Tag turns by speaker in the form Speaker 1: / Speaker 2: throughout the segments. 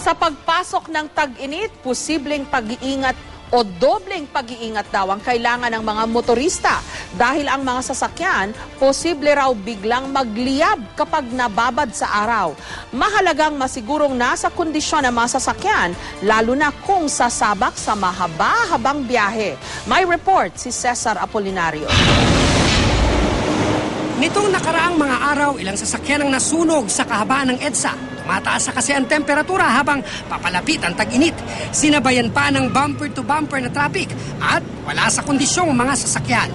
Speaker 1: Sa pagpasok ng tag-init, posibleng pag-iingat o dobleng pag-iingat daw ang kailangan ng mga motorista dahil ang mga sasakyan posible raw biglang magliyab kapag nababad sa araw. Mahalagang masigurong nasa kondisyon ang mga sasakyan lalo na kung sasabak sa mahaba-habang biyahe. May report si Cesar Apolinario.
Speaker 2: Nitong nakaraang mga araw, ilang sasakyan ang nasunog sa kahabaan ng EDSA. Tumataas na kasi ang temperatura habang papalapit ang tag-init. Sinabayan pa ng bumper-to-bumper na traffic at wala sa kondisyong mga sasakyan.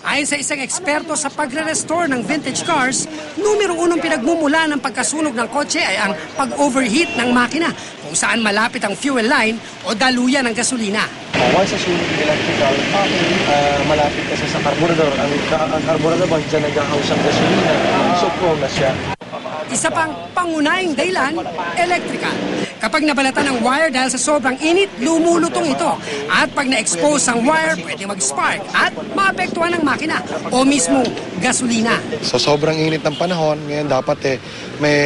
Speaker 2: Ayon sa isang eksperto sa pagre-restore ng vintage cars, numero unong pinagmumula ng pagkasunog ng kotse ay ang pag-overheat ng makina kung saan malapit ang fuel line o daluyan ng gasolina.
Speaker 3: Once sa sunog electrical, malapit kasi sa carburetor. Ang carburetor ba dyan nag-house ang gasolina? So prone na siya.
Speaker 2: Isa pang pangunahing dahilan, electrical. Kapag nabalatan ng wire dahil sa sobrang init, lumulutong ito. At pag na-expose ang wire, pwede mag-spark at maapektuhan ng makina o mismo gasolina.
Speaker 4: Sa sobrang init ng panahon, ngayon dapat may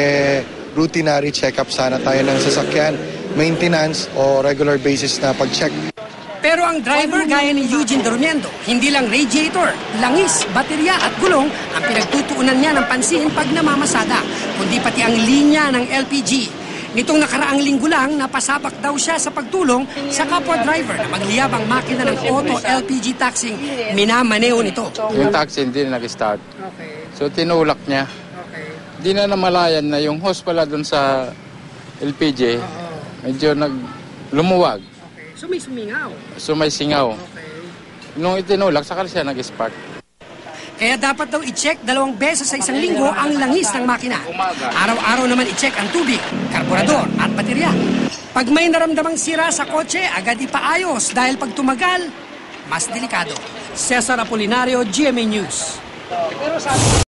Speaker 4: routinary check-up sana tayo ng sasakyan, maintenance o regular basis na pag-check.
Speaker 2: Pero ang driver gaya ni Eugene Durmiendo, hindi lang radiator, langis, baterya at gulong ang pinagtutuunan niya ng pansin pag namamasada, kundi pati ang linya ng LPG. Nitong nakaraang linggo lang, napasabak daw siya sa pagtulong sa kapwa driver na magliyab ang makina ng auto LPG taxing minamaneo nito.
Speaker 5: Yung taxi hindi na nag-start. So tinulak niya. Di na namalayan na yung hose pala dun sa LPG, medyo lumuwag.
Speaker 2: So may sumingaw?
Speaker 5: So may singaw. Nung itinulak, saka siya nag-spark.
Speaker 2: Kaya dapat daw i-check 2 beses sa isang linggo ang langis ng makina. Araw-araw naman i-check ang tubig, karburador at baterya. Pag may naramdamang sira sa kotse, agad ipaayos dahil pag tumagal, mas delikado. Cesar Apolinario, GMA News.